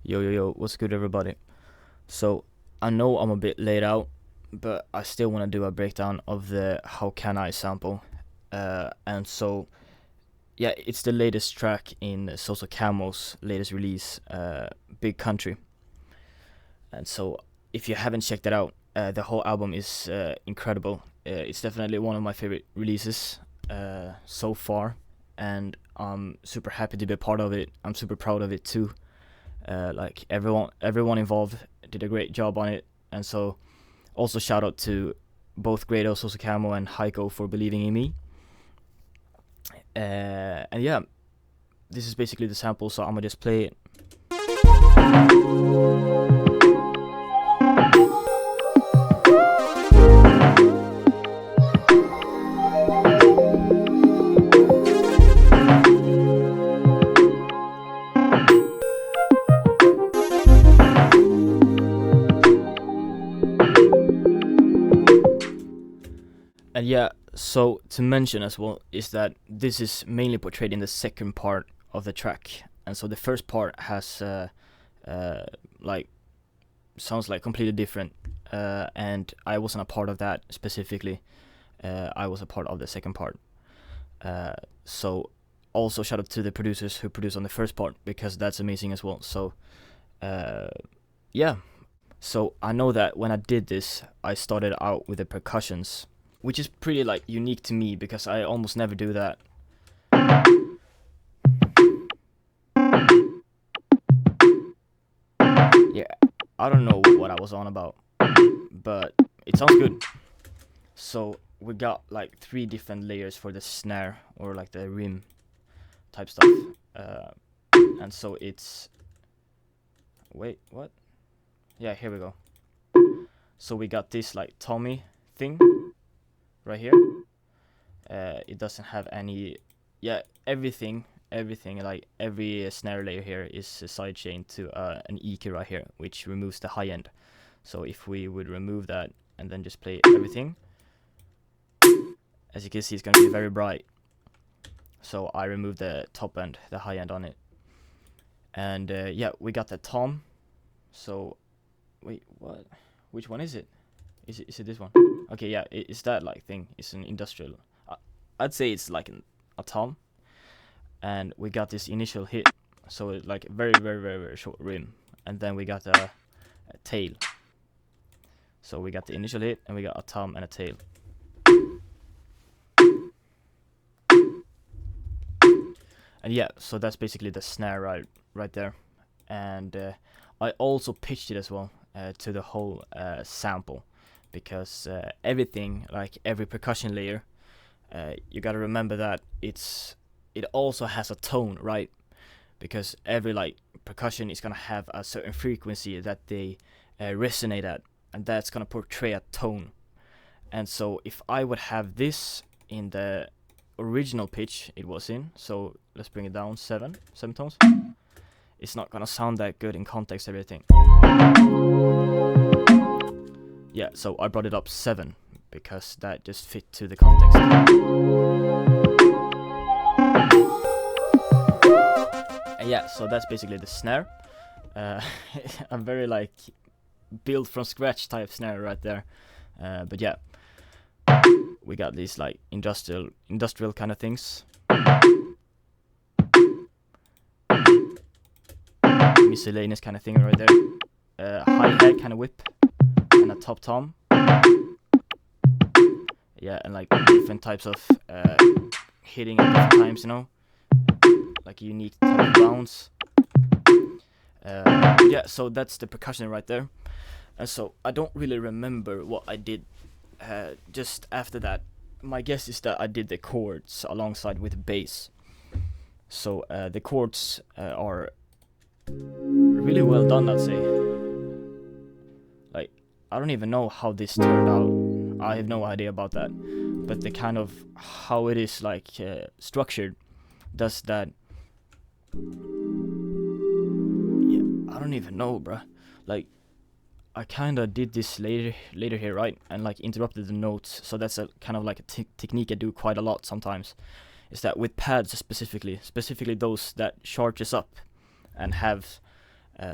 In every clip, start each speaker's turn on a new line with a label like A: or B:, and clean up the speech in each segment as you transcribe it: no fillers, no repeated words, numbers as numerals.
A: Yo, yo, yo, what's good, everybody? So, I know I'm a bit late out, but I still want to do a breakdown of the How Can I sample. Yeah, it's the latest track in Sosocamo's latest release, Big Country. And so, if you haven't checked it out, the whole album is incredible. It's definitely one of my favorite releases so far, and I'm super happy to be a part of it. I'm super proud of it too. Like everyone involved did a great job on it, and so also shout out to both Grado, Sosocamo, and Heiko for believing in me. And yeah, this is basically the sample, so I'm gonna just play it. And yeah, so to mention as well is that this is mainly portrayed in the second part of the track, and so the first part has like sounds like completely different, and I wasn't a part of that specifically. I was a part of the second part. So also shout out to the producers who produced on the first part, because that's amazing as well. So yeah, so I know that when I did this, I started out with the percussions, which is pretty like unique to me because I almost never do that. Yeah, I don't know what I was on about, but it sounds good. So we got like 3 different layers for the snare, or like the rim type stuff. And so it's, wait, what? Yeah, here we go. So we got this like Tommy thing right here. It doesn't have any, yeah, everything like every snare layer here is sidechained to an EQ right here, which removes the high end. So if we would remove that and then just play everything, as you can see, it's going to be very bright. So I removed the top end, the high end on it. And yeah, we got the tom. So wait, what? Which one is it? Is it this one? Okay, yeah, it's that like thing. It's an industrial. I'd say it's like a tom. And we got this initial hit, so it like very, very, very, very short rim. And then we got a tail. So we got the initial hit, and we got a tom and a tail. And yeah, so that's basically the snare right there. And I also pitched it as well to the whole sample, because everything, like every percussion layer, you gotta remember that it also has a tone, right? Because every like percussion is gonna have a certain frequency that they resonate at, and that's gonna portray a tone. And so if I would have this in the original pitch it was in, so let's bring it down 7 tones, it's not gonna sound that good in context, everything. Yeah, so I brought it up 7 because that just fit to the context. And yeah, so that's basically the snare. A very like built from scratch type snare right there. But yeah, we got these like industrial kind of things. Miscellaneous kind of thing right there. Hi-hat kind of whip, and a top tom. Yeah, and like different types of hitting at different times, you know, like unique type of bounce. Yeah, so that's the percussion right there. And so I don't really remember what I did just after that. My guess is that I did the chords alongside with bass. So the chords are really well done, I'd say. Like, I don't even know how this turned out. I have no idea about that. But the kind of how it is like structured does that. Yeah, I don't even know, bruh. Like, I kinda did this later here, right? And like interrupted the notes. So that's a kind of like a technique I do quite a lot sometimes. Is that with pads specifically those that charges up and have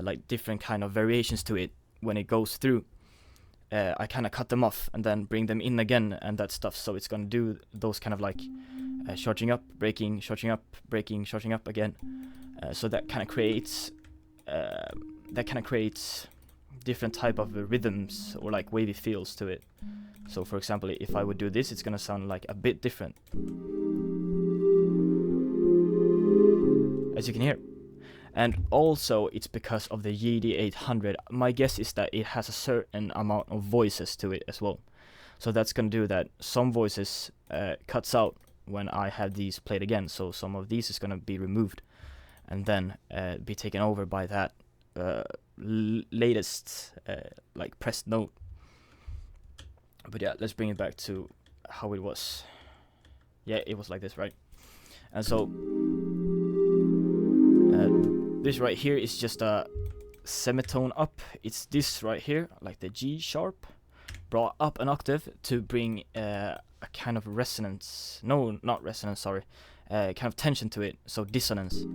A: like different kind of variations to it when it goes through. I kind of cut them off and then bring them in again and that stuff. So it's gonna do those kind of like charging up, breaking, charging up, breaking, charging up again. So that kind of creates different type of rhythms or like wavy feels to it. So for example, if I would do this, it's gonna sound like a bit different, as you can hear. And also it's because of the JD800. My guess is that it has a certain amount of voices to it as well. So that's gonna do that some voices cuts out when I have these played again. So some of these is gonna be removed and then be taken over by that latest like pressed note. But yeah, let's bring it back to how it was. Yeah, it was like this, right? And so this right here is just a semitone up. It's this right here, like the G sharp, brought up an octave to bring a kind of resonance. No, not resonance, sorry. Kind of tension to it, so dissonance.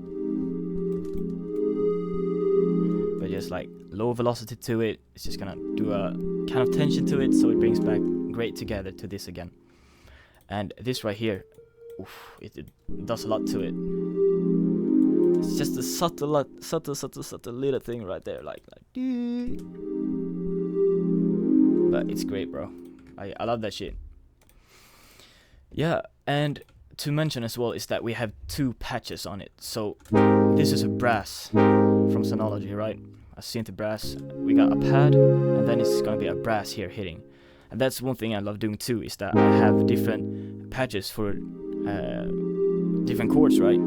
A: But just like low velocity to it, it's just gonna do a kind of tension to it, so it brings back great together to this again. And this right here, oof, it does a lot to it. It's just a subtle little thing right there, like but it's great, bro. I love that shit. Yeah, and to mention as well is that we have two patches on it. So this is a brass from Sonology, right? A synth brass. We got a pad, and then it's gonna be a brass here hitting. And that's one thing I love doing too, is that I have different patches for different chords, right?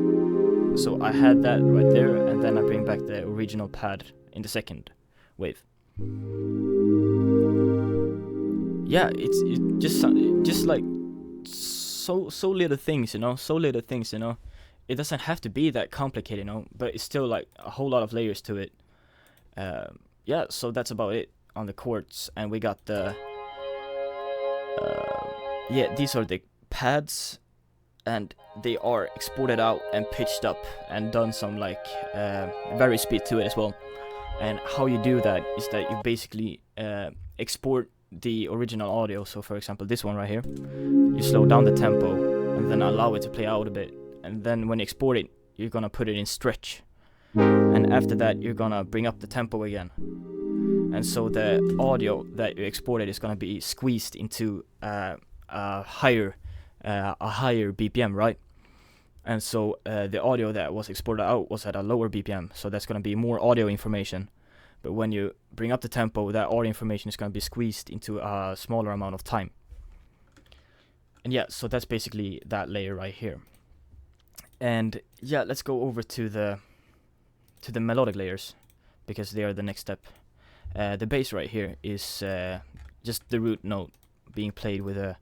A: So I had that right there, and then I bring back the original pad in the second wave. Yeah, it's just like so little things, you know, so little things, you know. It doesn't have to be that complicated, you know, but it's still like a whole lot of layers to it. Yeah, so that's about it on the chords, and we got the yeah, these are the pads, and they are exported out and pitched up and done some like vary speed to it as well. And how you do that is that you basically export the original audio. So for example, this one right here, you slow down the tempo and then allow it to play out a bit, and then when you export it, you're gonna put it in stretch, and after that you're gonna bring up the tempo again. And so the audio that you exported is gonna be squeezed into a higher BPM, right? And so the audio that was exported out was at a lower BPM, so that's gonna be more audio information. But when you bring up the tempo, that audio information is gonna be squeezed into a smaller amount of time. And yeah, so that's basically that layer right here. And yeah, let's go over to the melodic layers, because they are the next step. The bass right here is just the root note being played with a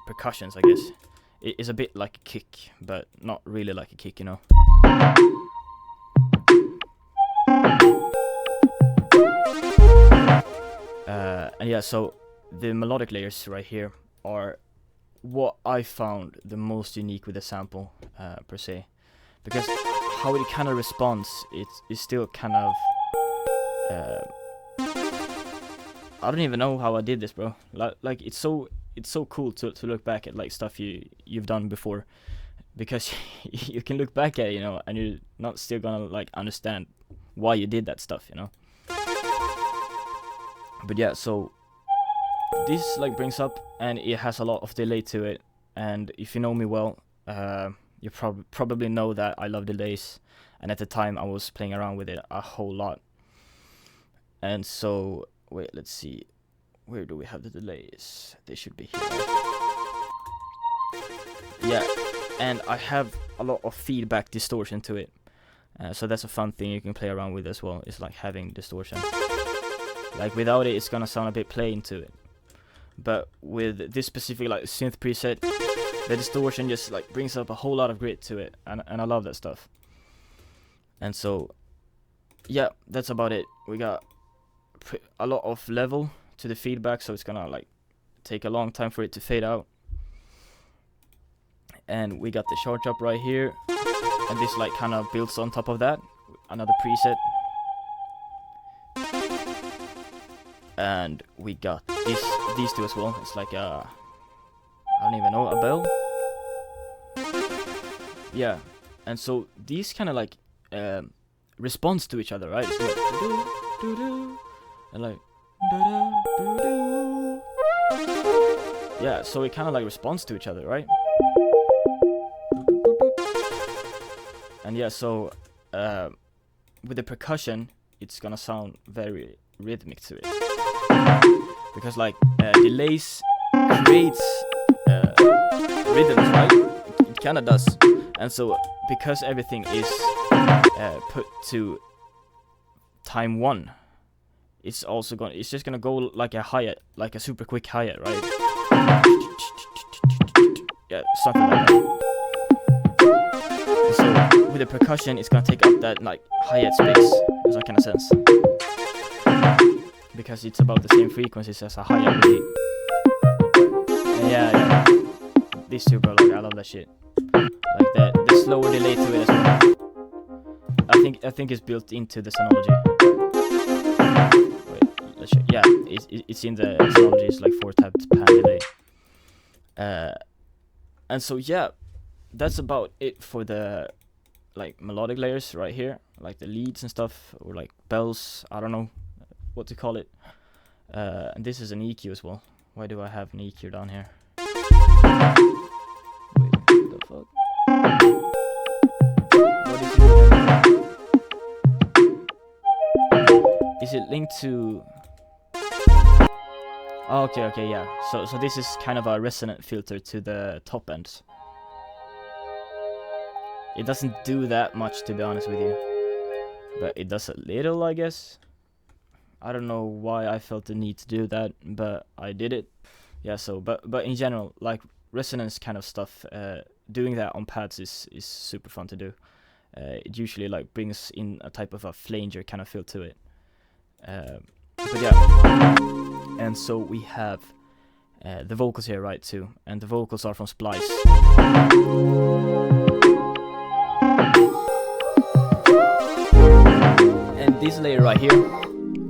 A: percussions, I guess. It is a bit like a kick, but not really like a kick, you know. And yeah, so the melodic layers right here are what I found the most unique with the sample, per se, because how it kind of responds, it's still kind of I don't even know how I did this, bro. Like it's so cool to look back at like stuff you've done before, because you can look back at it, you know, and you're not still gonna like understand why you did that stuff, you know. But yeah, so this like brings up, and it has a lot of delay to it, and if you know me well, you probably know that I love delays, and at the time I was playing around with it a whole lot. And so wait, let's see, where do we have the delays? They should be here. Yeah, and I have a lot of feedback distortion to it, so that's a fun thing you can play around with as well. It's like having distortion. Like without it, it's gonna sound a bit plain to it, but with this specific like synth preset, the distortion just like brings up a whole lot of grit to it, and I love that stuff. And so yeah, that's about it. We got a lot of level to the feedback, so it's gonna like take a long time for it to fade out. And we got the charge up right here, and this like kind of builds on top of that, another preset. And we got these two as well. It's like a, I don't even know, a bell. Yeah, and so these kind of like responds to each other, right? It's like doo-doo, and like doo-doo. Yeah, so it kind of like responds to each other, right? And yeah, so with the percussion, it's gonna sound very rhythmic to it, because like delays creates rhythms, right? It kind of does. And so because everything is put to time 1, it's just gonna go like a hi-hat, like a super quick hi-hat, right? Yeah, something like that. And so with the percussion, it's gonna take up that like hi-hat space. Does that kind of sense? Because it's about the same frequencies as a hi-hat really. Yeah. These two, bro, like I love that shit. Like the slower delay to it as well. I think it's built into the Synology. Wait, let's show. Yeah, it's in the Synology. It's like 4-tapped pan delay. And so yeah, that's about it for the like melodic layers right here, like the leads and stuff, or like bells. I don't know what to call it. And this is an EQ as well. Why do I have an EQ down here? Wait, what the fuck? What is it? Is it linked to? Oh, okay, yeah. So this is kind of a resonant filter to the top ends. It doesn't do that much, to be honest with you, but it does a little, I guess. I don't know why I felt the need to do that, but I did it. Yeah. So, but in general, like resonance kind of stuff, doing that on pads is super fun to do. It usually like brings in a type of a flanger kind of feel to it. But yeah, and so we have the vocals here, right, too, and the vocals are from Splice. And this layer right here,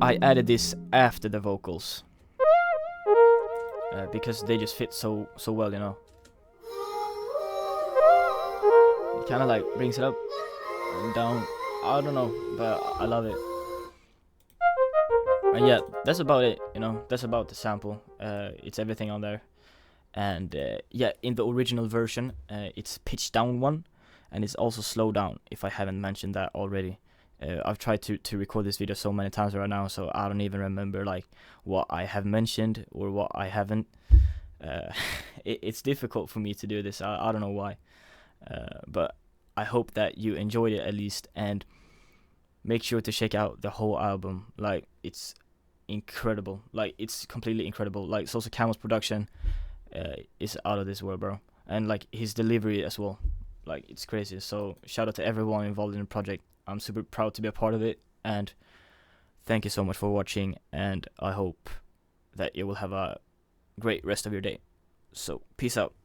A: I added this after the vocals, because they just fit so well, you know. It kind of like brings it up and down. I don't know, but I love it. And yeah, that's about it, you know. That's about the sample. It's everything on there. And yeah, in the original version, it's pitched down 1, and it's also slowed down, if I haven't mentioned that already. I've tried to record this video so many times right now, so I don't even remember like what I have mentioned or what I haven't. It's difficult for me to do this. I don't know why. But I hope that you enjoyed it at least, and make sure to check out the whole album. Like, it's incredible. Like, it's completely incredible. Like, Sosocamo's production is out of this world, bro. And like his delivery as well. Like, it's crazy. So shout out to everyone involved in the project. I'm super proud to be a part of it, and thank you so much for watching, and I hope that you will have a great rest of your day. So peace out.